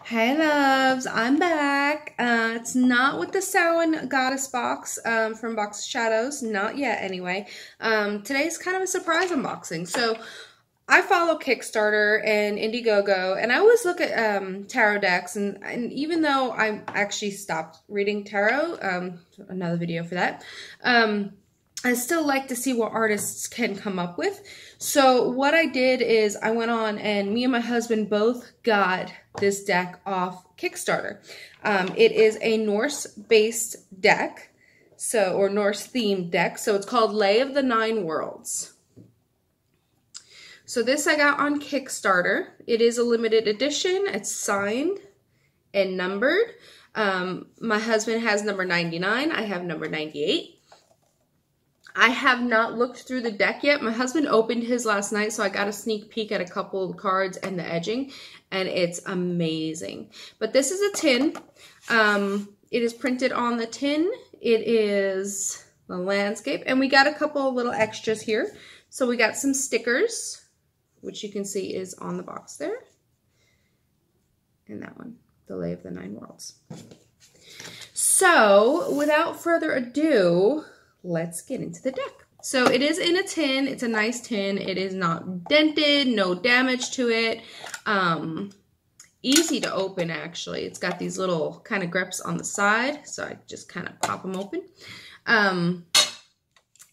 Hey loves, I'm back. It's not with the Samhain Goddess box from Box of Shadows, not yet anyway. Today's kind of a surprise unboxing. So I follow Kickstarter and Indiegogo, and I always look at tarot decks, and even though I actually stopped reading tarot, another video for that, I still like to see what artists can come up with. So what I did is I went on and me and my husband both got this deck off Kickstarter. It is a Norse-based deck, or Norse-themed deck. So it's called Lay of the Nine Worlds. So this I got on Kickstarter. It is a limited edition. It's signed and numbered. My husband has number 99. I have number 98. I have not looked through the deck yet. My husband opened his last night, so I got a sneak peek at a couple of cards and the edging, and it's amazing. But this is a tin. It is printed on the tin. It is the landscape, and we got a couple of little extras here. So we got some stickers, which you can see is on the box there. And that one, the Lay of the Nine Worlds. So without further ado, let's get into the deck. So it is in a tin. It's a nice tin. It is not dented, no damage to it. Easy to open, actually. It's got these little kind of grips on the side, so I just kind of pop them open. And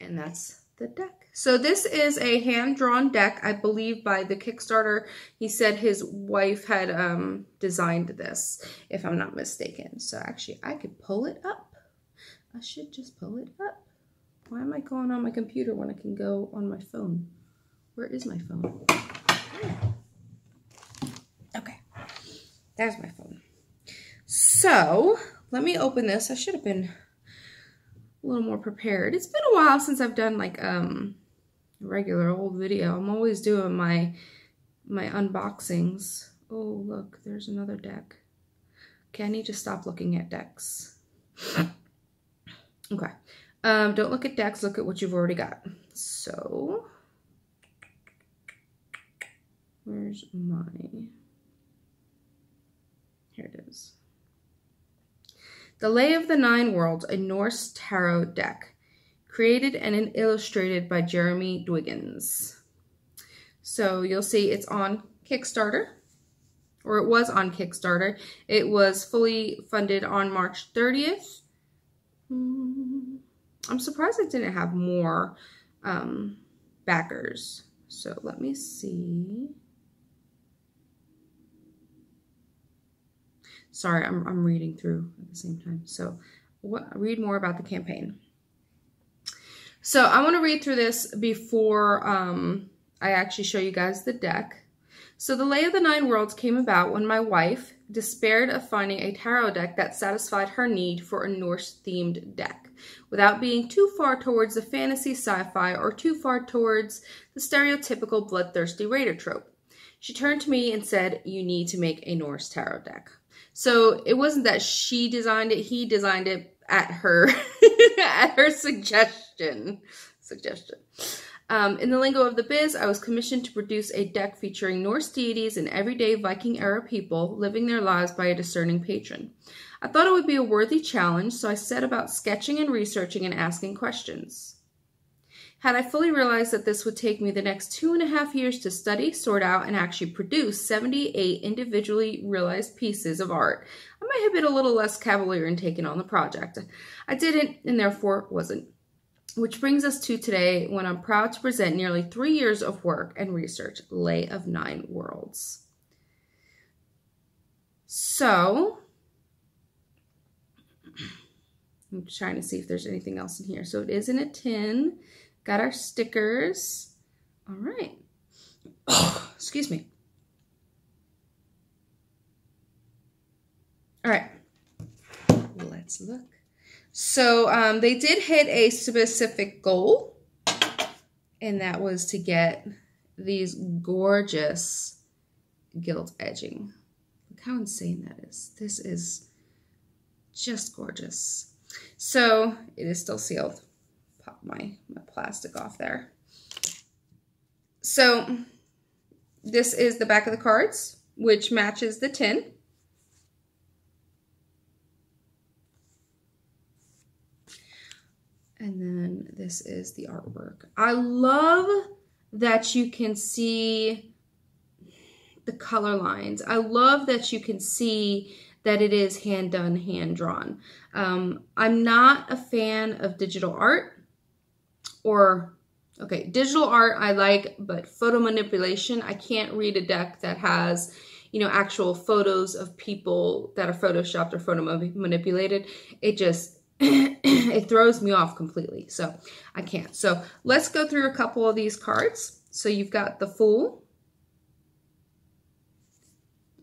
that's the deck. So this is a hand-drawn deck, I believe, by the Kickstarter. He said his wife had designed this, if I'm not mistaken. So actually, I could pull it up. I should just pull it up. Why am I going on my computer when I can go on my phone? Where is my phone? Okay, there's my phone. So let me open this. I should have been a little more prepared. It's been a while since I've done like a regular old video. I'm always doing my unboxings. Oh, look, there's another deck. Okay, I need to stop looking at decks. Okay. Don't look at decks, look at what you've already got. So, where's my, here it is. The Lay of the Nine Worlds, a Norse tarot deck, created and illustrated by Jeremy Dwiggins. So you'll see it's on Kickstarter, or it was on Kickstarter. It was fully funded on March 30th. I'm surprised it didn't have more backers. So let me see. Sorry, I'm reading through at the same time. So read more about the campaign. So I want to read through this before I actually show you guys the deck. So the Lay of the Nine Worlds came about when my wife despaired of finding a tarot deck that satisfied her need for a Norse-themed deck, without being too far towards the fantasy sci-fi or too far towards the stereotypical bloodthirsty raider trope. She turned to me and said, "You need to make a Norse tarot deck." So it wasn't that she designed it, he designed it at her, at her suggestion. In the lingo of the biz, I was commissioned to produce a deck featuring Norse deities and everyday Viking-era people living their lives by a discerning patron. I thought it would be a worthy challenge, so I set about sketching and researching and asking questions. Had I fully realized that this would take me the next 2.5 years to study, sort out, and actually produce 78 individually realized pieces of art, I might have been a little less cavalier in taking on the project. I didn't, and therefore wasn't. Which brings us to today, when I'm proud to present nearly 3 years of work and research, Lay of Nine Worlds. So, I'm trying to see if there's anything else in here. So it is in a tin. Got our stickers. All right. Oh, excuse me. All right. Let's look. So they did hit a specific goal, and that was to get these gorgeous gilt edging. Look how insane that is. This is just gorgeous. So it is still sealed. Pop my plastic off there. So this is the back of the cards, which matches the tin. And then this is the artwork. I love that you can see the color lines. I love that you can see that it is hand done, hand drawn. I'm not a fan of digital art, or okay, digital art I like, but photo manipulation, I can't read a deck that has, you know, actual photos of people that are photoshopped or photo manipulated. It just, it throws me off completely. So I can't. So let's go through a couple of these cards. So you've got the Fool.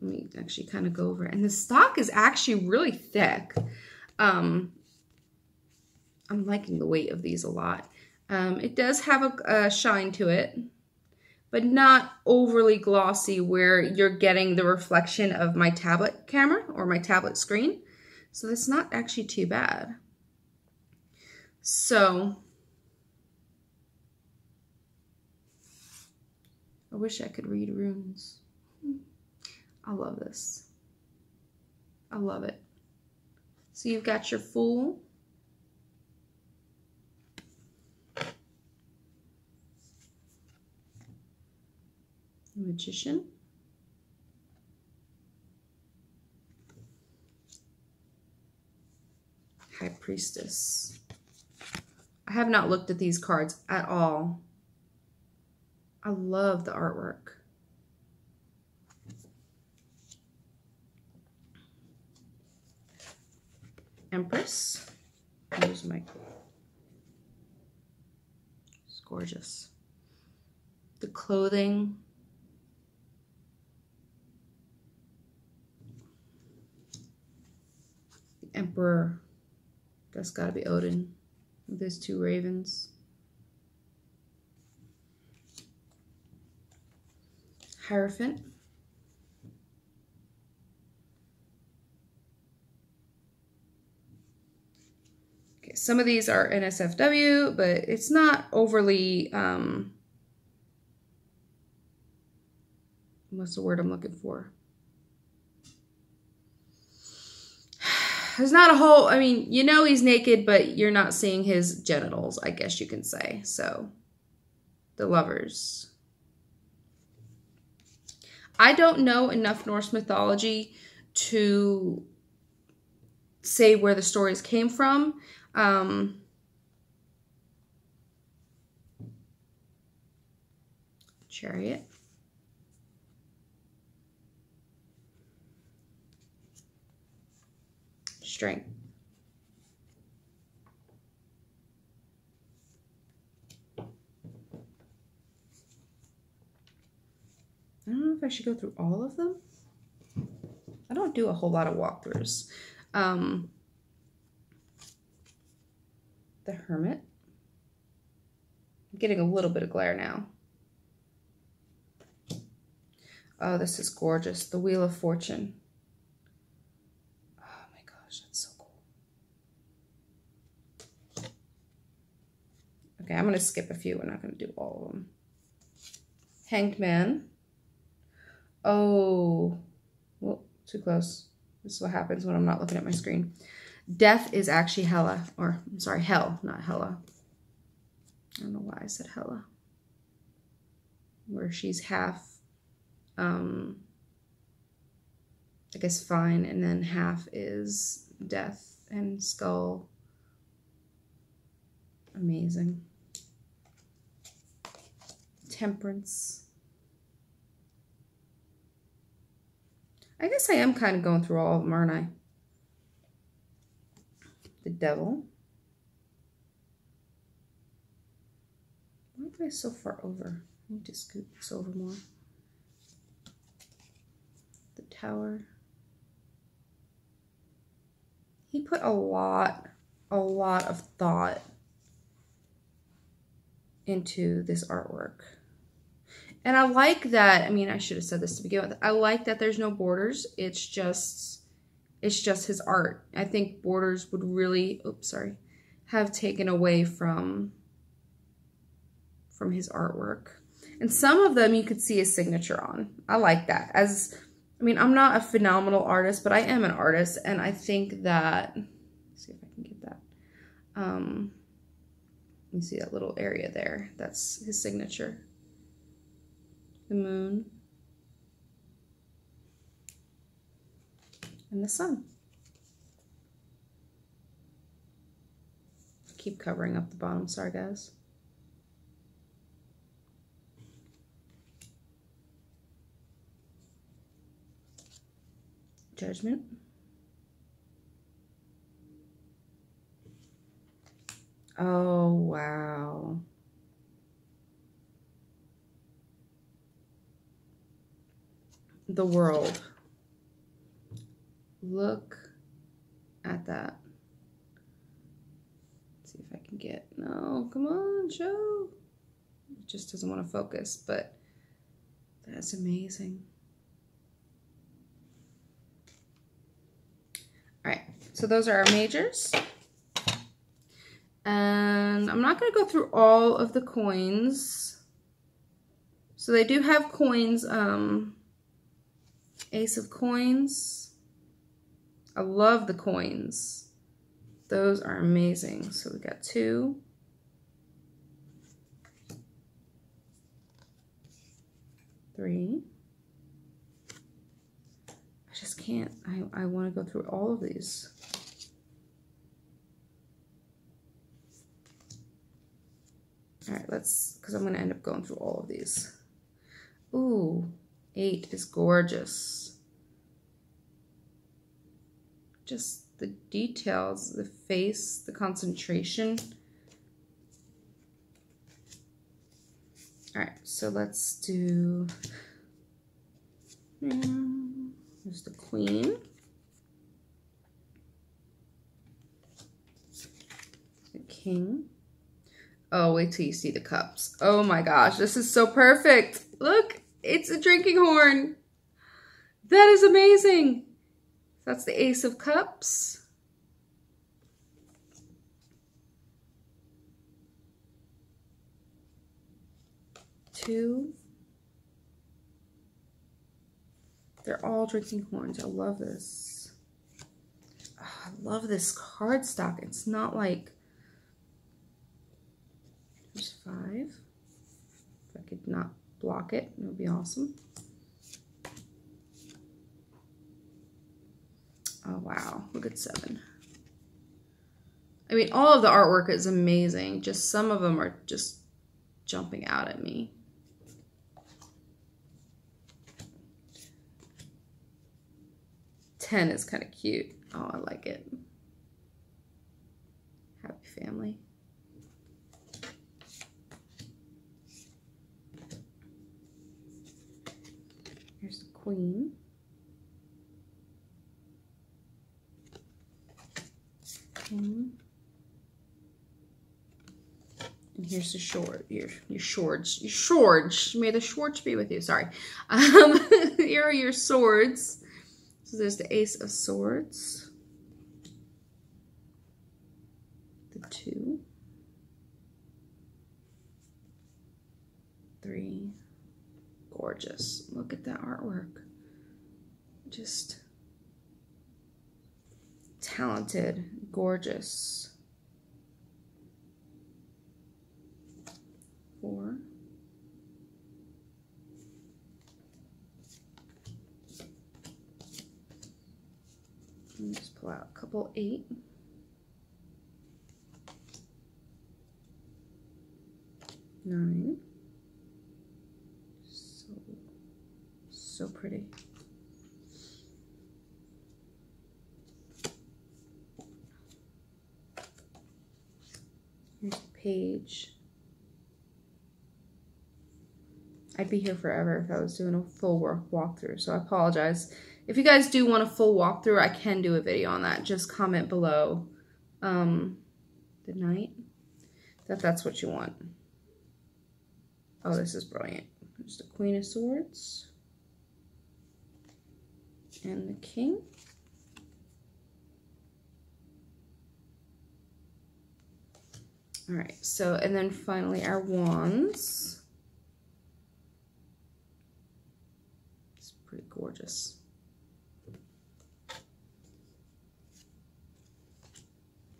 Let me actually kind of go over it. And the stock is actually really thick. I'm liking the weight of these a lot. It does have a shine to it, but not overly glossy where you're getting the reflection of my tablet camera or my tablet screen. So that's not actually too bad. So I wish I could read runes. I love this. I love it. So you've got your Fool. Magician. High Priestess. I have not looked at these cards at all. I love the artwork. Empress. Here's my, it's gorgeous. The clothing. The Emperor. That's got to be Odin. With his two ravens. Hierophant. Okay, some of these are NSFW, but it's not overly, what's the word I'm looking for? There's not a whole, I mean, you know he's naked, but you're not seeing his genitals, I guess you can say. So, the Lovers. I don't know enough Norse mythology to say where the stories came from. Chariot. Strength. I don't know if I should go through all of them. I don't do a whole lot of walkthroughs. The Hermit. I'm getting a little bit of glare now. Oh, this is gorgeous. The Wheel of Fortune. That's so cool. Okay, I'm going to skip a few. We're not going to do all of them. Hanged Man. Oh, well, too close. This is what happens when I'm not looking at my screen. Death is actually Hela, or I'm sorry, Hell, not Hela. I don't know why I said Hela. Where she's half, I guess, fine, and then half is Death and Skull. Amazing. Temperance. I guess I am kind of going through all of them, aren't I? The Devil. Why am I so far over? I need to scoot this over more. The Tower. He put a lot of thought into this artwork. And I like that, I mean, I should have said this to begin with. I like that there's no borders. It's just his art. I think borders would really, oops, sorry, have taken away from his artwork. And some of them you could see his signature on. I like that. I mean, I'm not a phenomenal artist, but I am an artist, and I think that, let's see if I can get that. You see that little area there? That's his signature. The moon. And the sun. Keep covering up the bottom, sorry guys. Judgment. Oh, wow. The world. Look at that. Let's see if I can get, no, come on, show. It just doesn't want to focus, but that's amazing. All right, so those are our majors. And I'm not going to go through all of the coins. So they do have coins, Ace of Coins. I love the coins. Those are amazing. So we got 2. 3. I just can't. I want to go through all of these. All right, because I'm going to end up going through all of these. Ooh, 8 is gorgeous. Just the details, the face, the concentration. All right, so let's do, there's the Queen. The King. Oh, wait till you see the cups. Oh my gosh, this is so perfect. Look, it's a drinking horn. That is amazing. That's the Ace of Cups. Two. They're all drinking horns. I love this. Oh, I love this cardstock. It's not like, there's 5. If I could not block it, it would be awesome. Oh, wow. Look at 7. I mean, all of the artwork is amazing. Just some of them are just jumping out at me. Ten is kind of cute. Oh, I like it. Happy family. Here's the Queen. And here's the short, your swords. May the swords be with you. Sorry. Here are your swords. So there's the Ace of Swords, the 2, 3. Gorgeous. Look at that artwork. Just talented, gorgeous. 4. Let me just pull out a couple 8. 9. So pretty. Here's the Page. I'd be here forever if I was doing a full walkthrough, so I apologize. If you guys do want a full walkthrough, I can do a video on that. Just comment below the Knight, that's what you want. Oh, this is brilliant. There's the Queen of Swords and the King. All right, so, and then finally our wands. It's pretty gorgeous.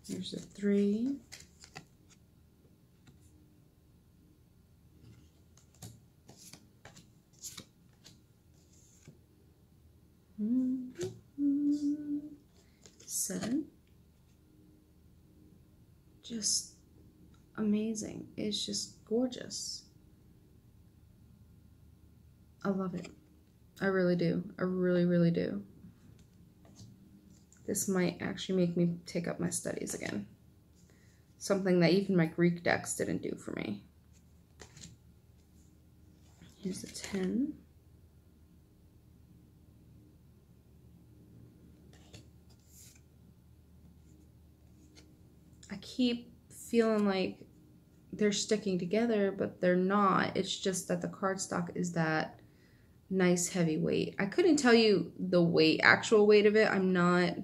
Here's the 3. 7. Just amazing. It's just gorgeous. I love it. I really do. I really, really do. This might actually make me take up my studies again. Something that even my Greek decks didn't do for me. Here's a 10. I keep feeling like they're sticking together, but they're not. It's just that the cardstock is that nice heavy weight. I couldn't tell you the weight, actual weight of it. I'm not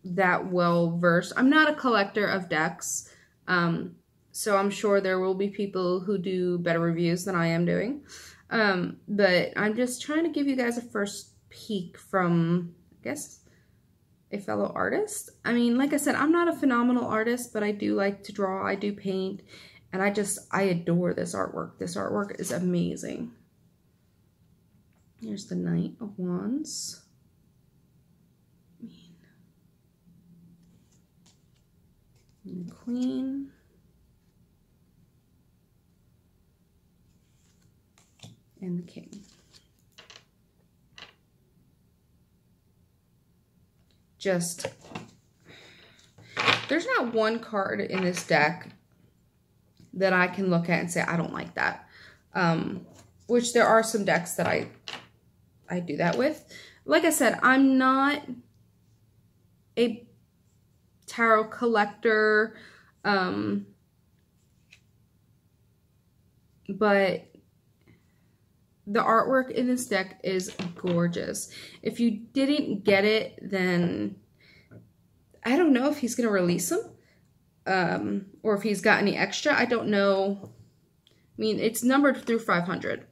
that well versed. I'm not a collector of decks, so I'm sure there will be people who do better reviews than I am doing. But I'm just trying to give you guys a first peek from, I guess, a fellow artist. I mean, like I said, I'm not a phenomenal artist, but I do like to draw. I do paint, and I adore this artwork. This artwork is amazing. Here's the Knight of Wands. And the Queen. And the King. Just, there's not one card in this deck that I can look at and say, I don't like that. Which there are some decks that I do that with. Like I said, I'm not a tarot collector, but the artwork in this deck is gorgeous. If you didn't get it, then I don't know if he's going to release them, or if he's got any extra. I don't know. I mean, it's numbered through 500.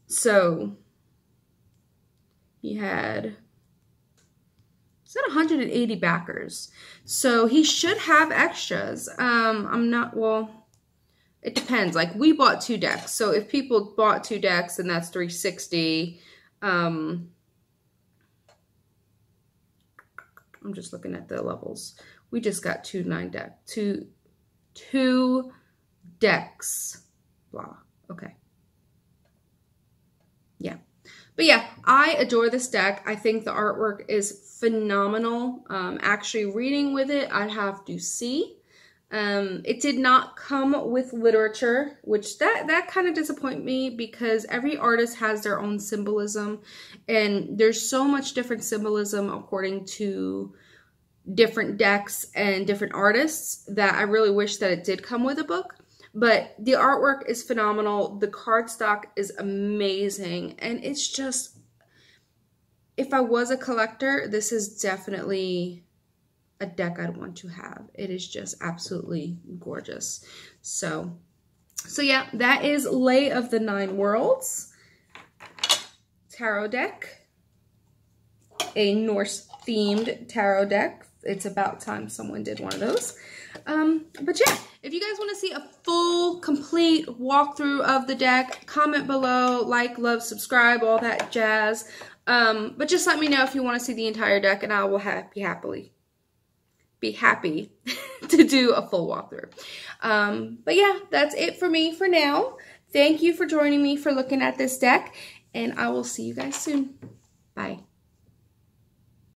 So he had, he's got 180 backers. So he should have extras. I'm not, well, it depends. Like, we bought 2 decks. So if people bought 2 decks, then that's 360. I'm just looking at the levels. We just got 2 decks. Blah. Okay. Yeah. But yeah, I adore this deck. I think the artwork is phenomenal. Actually reading with it, I'd have to see. It did not come with literature, which that kind of disappointed me, because every artist has their own symbolism, and there's so much different symbolism according to different decks and different artists that I really wish that it did come with a book. But the artwork is phenomenal. The cardstock is amazing, and it's just, if I was a collector, this is definitely a deck I'd want to have. It is just absolutely gorgeous. So yeah, that is Lay of the Nine Worlds tarot deck, a Norse themed tarot deck. It's about time someone did one of those. But yeah, if you guys want to see a full, complete walkthrough of the deck, comment below, like, love, subscribe, all that jazz. But just let me know if you want to see the entire deck, and I will be happy to do a full walkthrough. But yeah, that's it for me for now. Thank you for joining me for looking at this deck, and I will see you guys soon. Bye.